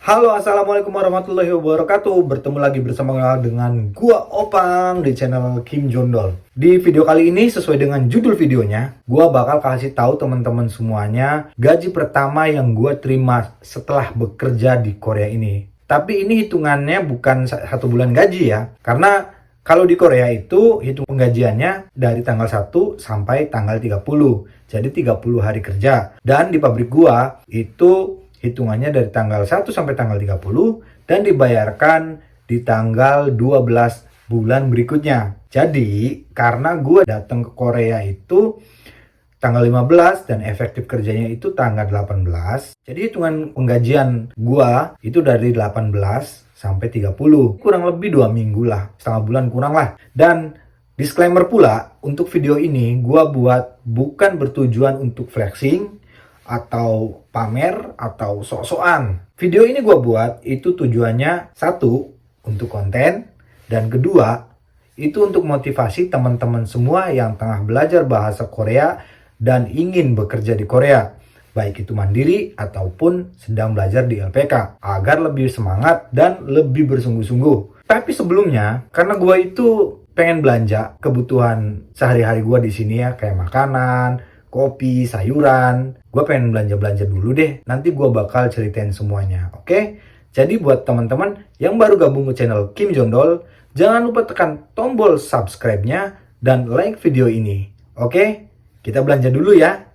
Halo, assalamualaikum warahmatullahi wabarakatuh. Bertemu lagi bersama dengan gua Opang di channel Kim Jondol. Di video kali ini sesuai dengan judul videonya, gua bakal kasih tahu teman-teman semuanya gaji pertama yang gua terima setelah bekerja di Korea ini. Tapi ini hitungannya bukan satu bulan gaji ya, karena kalau di Korea itu hitung penggajiannya dari tanggal 1 sampai tanggal 30. Jadi 30 hari kerja. Dan di pabrik gua itu hitungannya dari tanggal 1 sampai tanggal 30 dan dibayarkan di tanggal 12 bulan berikutnya. Jadi karena gue datang ke Korea itu tanggal 15 dan efektif kerjanya itu tanggal 18. Jadi hitungan penggajian gue itu dari 18 sampai 30. Kurang lebih 2 minggu lah, setengah bulan kurang lah. Dan disclaimer pula, untuk video ini gue buat bukan bertujuan untuk flexing atau pamer atau sok-sokan. Video ini gue buat itu tujuannya satu, untuk konten, dan kedua itu untuk motivasi teman-teman semua yang tengah belajar bahasa Korea dan ingin bekerja di Korea, baik itu mandiri ataupun sedang belajar di LPK, agar lebih semangat dan lebih bersungguh-sungguh. Tapi sebelumnya, karena gue itu pengen belanja kebutuhan sehari-hari gue di sini ya, kayak makanan, kopi, sayuran. Gue pengen belanja-belanja dulu deh. Nanti gue bakal ceritain semuanya. Oke? Jadi buat teman-teman yang baru gabung ke channel Kim Jondol, jangan lupa tekan tombol subscribe-nya dan like video ini. Oke? Kita belanja dulu ya.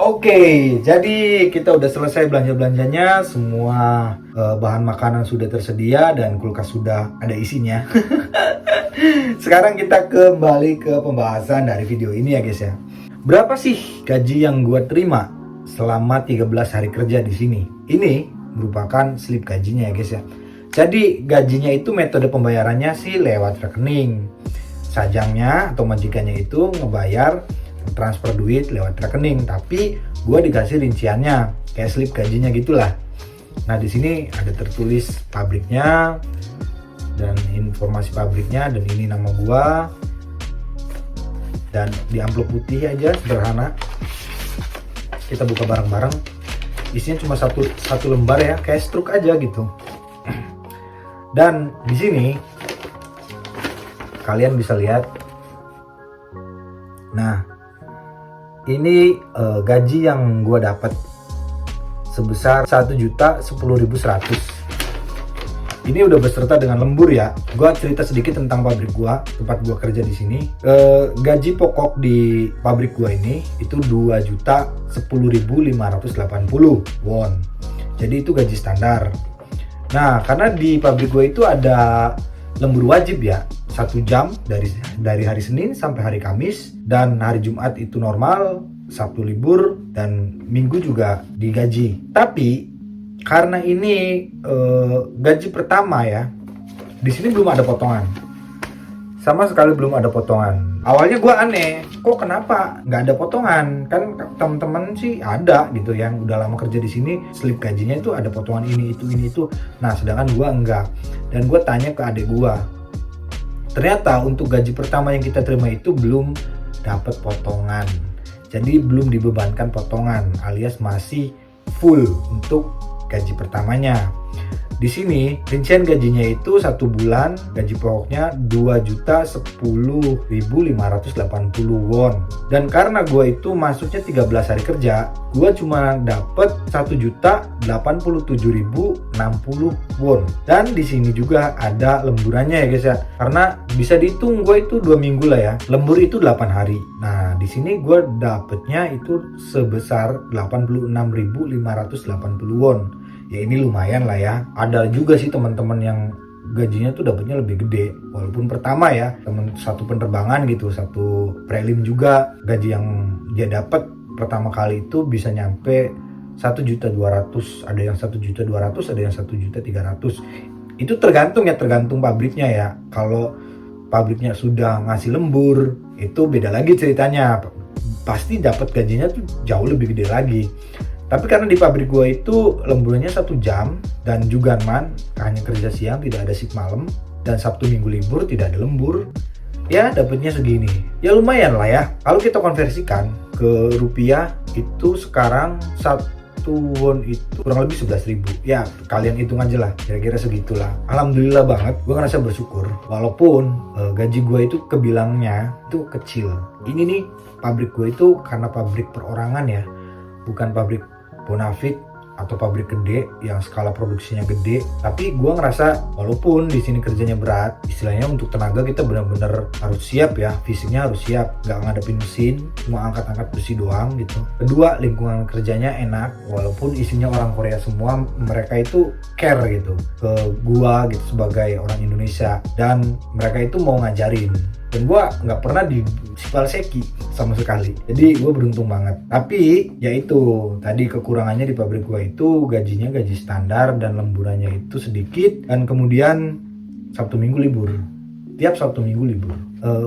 Oke, jadi kita udah selesai belanja-belanjanya, semua bahan makanan sudah tersedia dan kulkas sudah ada isinya. Sekarang kita kembali ke pembahasan dari video ini ya guys ya. Berapa sih gaji yang gue terima selama 13 hari kerja di sini? Ini merupakan slip gajinya ya guys ya. Jadi gajinya itu metode pembayarannya sih lewat rekening. Sajangnya atau majikannya itu ngebayar transfer duit lewat rekening, tapi gue dikasih rinciannya kayak slip gajinya gitulah. Nah di sini ada tertulis pabriknya dan informasi pabriknya, dan ini nama gue, dan di amplop putih aja sederhana. Kita buka bareng-bareng. Isinya cuma satu lembar ya, kayak struk aja gitu. Dan di sini kalian bisa lihat. Nah ini gaji yang gue dapat sebesar 1.010.100. Ini udah beserta dengan lembur ya. Gue cerita sedikit tentang pabrik gue, tempat gue kerja di sini. Gaji pokok di pabrik gue ini itu 2.010.580 won. Jadi itu gaji standar. Nah karena di pabrik gue itu ada lembur wajib ya, 1 jam dari hari Senin sampai hari Kamis, dan hari Jumat itu normal, Sabtu libur, dan Minggu juga digaji. Tapi karena ini gaji pertama ya, di sini belum ada potongan, sama sekali belum ada potongan. Awalnya gue aneh, kok kenapa nggak ada potongan? Kan teman-teman sih ada gitu yang udah lama kerja di sini, slip gajinya itu ada potongan ini itu. Nah sedangkan gue enggak. Dan gue tanya ke adik gue, ternyata untuk gaji pertama yang kita terima itu belum dapat potongan. Jadi belum dibebankan potongan, alias masih full untuk gaji pertamanya. Di sini rincian gajinya itu 1 bulan gaji pokoknya 2.010.580 won. Dan karena gue itu masuknya 13 hari kerja, gue cuma dapet 1.087.060 won. Dan di sini juga ada lemburannya ya guys ya. Karena bisa dihitung gue itu 2 minggu lah ya. Lembur itu 8 hari. Nah, di sini gue dapetnya itu sebesar 86.580 won. Ya ini lumayan lah ya. Ada juga sih teman-teman yang gajinya tuh dapatnya lebih gede. Walaupun pertama ya, satu penerbangan gitu, satu prelim juga gaji yang dia dapat pertama kali itu bisa nyampe 1.200.000, ada yang 1.200.000, ada yang 1.300.000. Itu tergantung pabriknya ya. Kalau pabriknya sudah ngasih lembur, itu beda lagi ceritanya. Pasti dapat gajinya tuh jauh lebih gede lagi. Tapi karena di pabrik gue itu lemburannya 1 jam dan juga hanya kerja siang, tidak ada shift malam, dan Sabtu Minggu libur tidak ada lembur, ya dapatnya segini. Ya lumayan lah ya. Kalau kita konversikan ke rupiah itu sekarang 1 won itu kurang lebih 11.000. Ya kalian hitung aja lah, kira-kira segitulah. Alhamdulillah banget, gue ngerasa bersyukur. Walaupun gaji gue itu kebilangnya itu kecil. Ini nih pabrik gue itu karena pabrik perorangan ya, bukan pabrik bonafit atau pabrik gede yang skala produksinya gede. Tapi gue ngerasa walaupun di sini kerjanya berat, istilahnya untuk tenaga kita benar-benar harus siap ya, fisiknya harus siap, nggak ngadepin mesin, cuma angkat-angkat besi doang gitu. Kedua, lingkungan kerjanya enak, walaupun isinya orang Korea semua, mereka itu care gitu ke gua gitu sebagai orang Indonesia, dan mereka itu mau ngajarin. Dan gue nggak pernah di sipal seki sama sekali, jadi gue beruntung banget. Tapi ya itu tadi kekurangannya di pabrik gue itu gajinya gaji standar dan lemburannya itu sedikit, dan kemudian Sabtu Minggu libur, tiap Sabtu Minggu libur.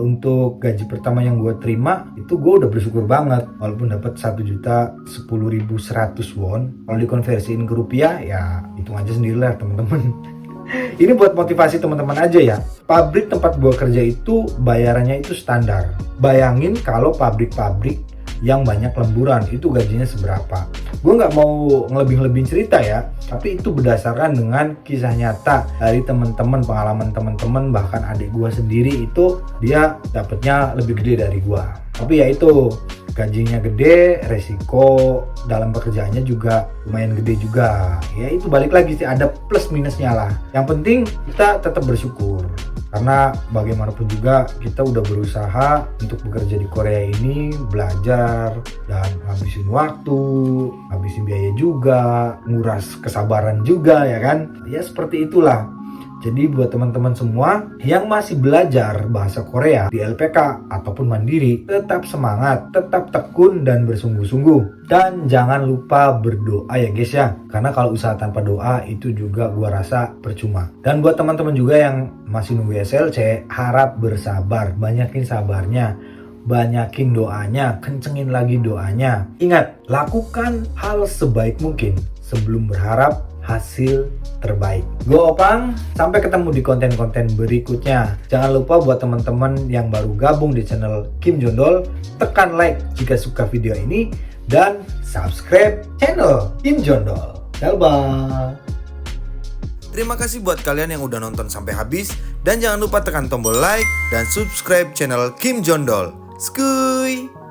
Untuk gaji pertama yang gue terima itu gue udah bersyukur banget, walaupun dapat 1.010.100 won. Kalau dikonversiin ke rupiah ya hitung aja sendirilah teman-teman. Ini buat motivasi teman-teman aja ya. Pabrik tempat gua kerja itu bayarannya itu standar. Bayangin kalau pabrik-pabrik yang banyak lemburan itu gajinya seberapa. Gue nggak mau ngelebih-lebihin cerita ya, tapi itu berdasarkan dengan kisah nyata dari teman-teman, pengalaman teman-teman, bahkan adik gue sendiri itu dia dapetnya lebih gede dari gue. Tapi ya itu, gajinya gede, resiko dalam pekerjaannya juga lumayan gede juga. Ya itu balik lagi sih, ada plus minusnya lah. Yang penting kita tetap bersyukur. Karena bagaimanapun juga kita udah berusaha untuk bekerja di Korea ini, belajar dan ngabisin waktu, ngabisin biaya juga, nguras kesabaran juga ya kan. Ya seperti itulah. Jadi buat teman-teman semua yang masih belajar bahasa Korea di LPK ataupun mandiri, tetap semangat, tetap tekun dan bersungguh-sungguh. Dan jangan lupa berdoa ya guys ya. Karena kalau usaha tanpa doa itu juga gua rasa percuma. Dan buat teman-teman juga yang masih nunggu SLC, harap bersabar, banyakin sabarnya. Banyakin doanya, kencengin lagi doanya. Ingat, lakukan hal sebaik mungkin sebelum berharap hasil terbaik. Gue Opang, sampai ketemu di konten-konten berikutnya. Jangan lupa buat teman-teman yang baru gabung di channel Kim Jondol, tekan like jika suka video ini dan subscribe channel Kim Jondol. Bye. Terima kasih buat kalian yang udah nonton sampai habis, dan jangan lupa tekan tombol like dan subscribe channel Kim Jondol. Skuy.